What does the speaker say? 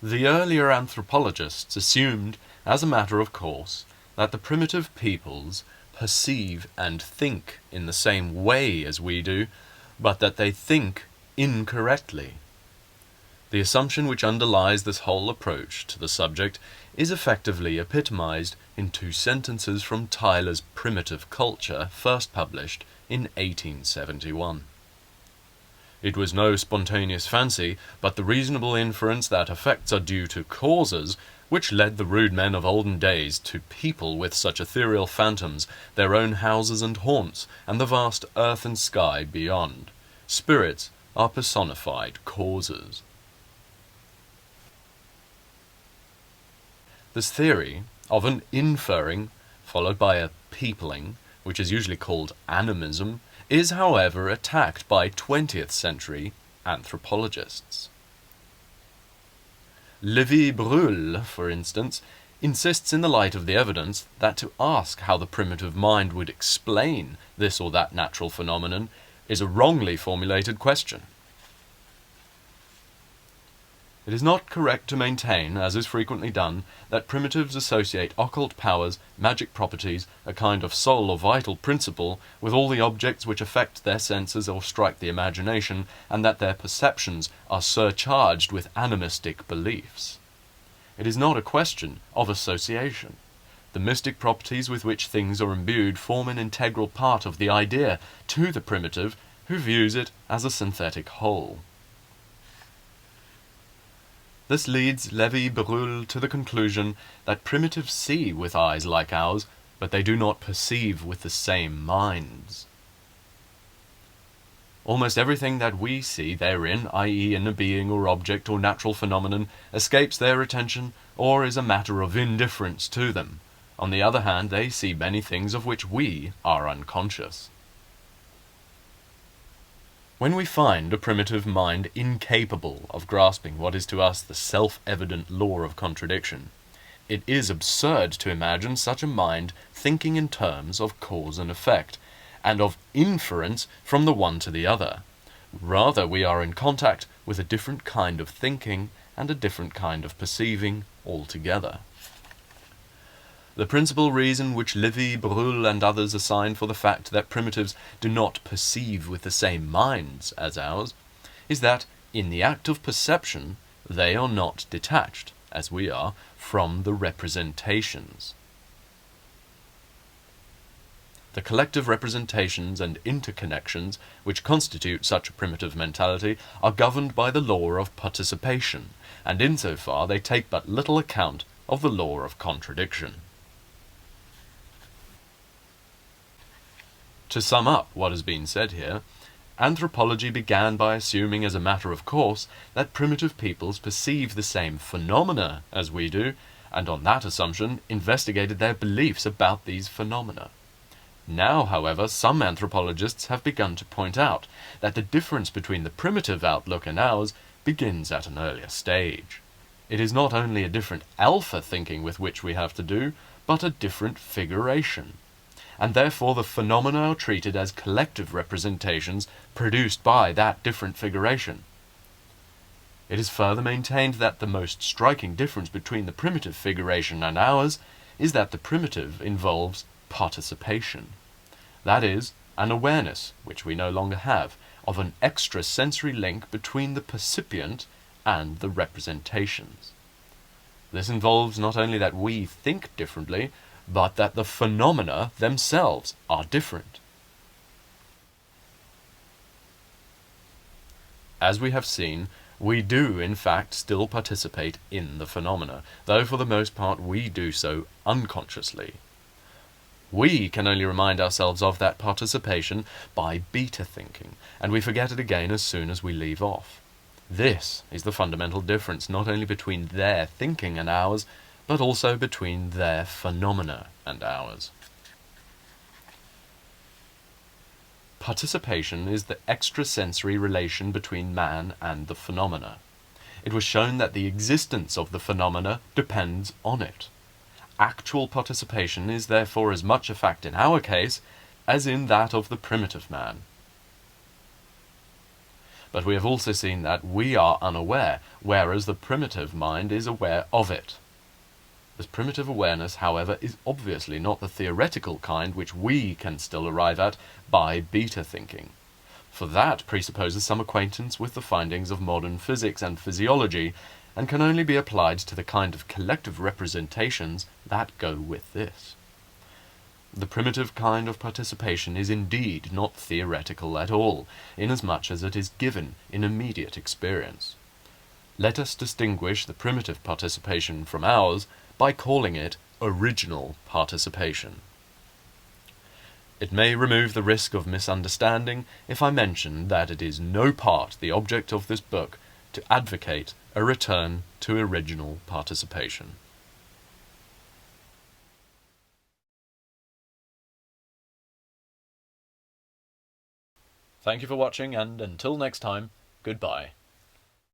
The earlier anthropologists assumed, as a matter of course, that the primitive peoples perceive and think in the same way as we do, but that they think incorrectly. The assumption which underlies this whole approach to the subject is effectively epitomized in two sentences from Tyler's Primitive Culture, first published in 1871. It was no spontaneous fancy, but the reasonable inference that effects are due to causes which led the rude men of olden days to people with such ethereal phantoms their own houses and haunts, and the vast earth and sky beyond. Spirits are personified causes. This theory of an inferring, followed by a peopling, which is usually called animism, is, however, attacked by 20th century anthropologists. Lévi-Brühl, for instance, insists in the light of the evidence that to ask how the primitive mind would explain this or that natural phenomenon is a wrongly formulated question. It is not correct to maintain, as is frequently done, that primitives associate occult powers, magic properties, a kind of soul or vital principle, with all the objects which affect their senses or strike the imagination, and that their perceptions are surcharged with animistic beliefs. It is not a question of association. The mystic properties with which things are imbued form an integral part of the idea to the primitive, who views it as a synthetic whole. This leads Lévi-Brühl to the conclusion that primitives see with eyes like ours, but they do not perceive with the same minds. Almost everything that we see therein, i.e. in a being or object or natural phenomenon, escapes their attention or is a matter of indifference to them. On the other hand, they see many things of which we are unconscious. When we find a primitive mind incapable of grasping what is to us the self-evident law of contradiction, it is absurd to imagine such a mind thinking in terms of cause and effect, and of inference from the one to the other. Rather, we are in contact with a different kind of thinking and a different kind of perceiving altogether. The principal reason which Lévi-Brühl and others assign for the fact that primitives do not perceive with the same minds as ours is that, in the act of perception, they are not detached, as we are, from the representations. The collective representations and interconnections which constitute such a primitive mentality are governed by the law of participation, and insofar they take but little account of the law of contradiction. To sum up what has been said here, anthropology began by assuming as a matter of course that primitive peoples perceive the same phenomena as we do, and on that assumption investigated their beliefs about these phenomena. Now, however, some anthropologists have begun to point out that the difference between the primitive outlook and ours begins at an earlier stage. It is not only a different alpha thinking with which we have to do, but a different figuration. And therefore the phenomena are treated as collective representations produced by that different figuration. It is further maintained that the most striking difference between the primitive figuration and ours is that the primitive involves participation. That is, an awareness, which we no longer have, of an extrasensory link between the percipient and the representations. This involves not only that we think differently, but that the phenomena themselves are different. As we have seen, we do in fact still participate in the phenomena, though for the most part we do so unconsciously. We can only remind ourselves of that participation by beta thinking, and we forget it again as soon as we leave off. This is the fundamental difference not only between their thinking and ours, but also between their phenomena and ours. Participation is the extrasensory relation between man and the phenomena. It was shown that the existence of the phenomena depends on it. Actual participation is therefore as much a fact in our case as in that of the primitive man. But we have also seen that we are unaware, whereas the primitive mind is aware of it. This primitive awareness, however, is obviously not the theoretical kind which we can still arrive at by beta thinking. For that presupposes some acquaintance with the findings of modern physics and physiology, and can only be applied to the kind of collective representations that go with this. The primitive kind of participation is indeed not theoretical at all, inasmuch as it is given in immediate experience. Let us distinguish the primitive participation from ours by calling it original participation. It may remove the risk of misunderstanding if I mention that it is no part the object of this book to advocate a return to original participation. Thank you for watching, and until next time, goodbye.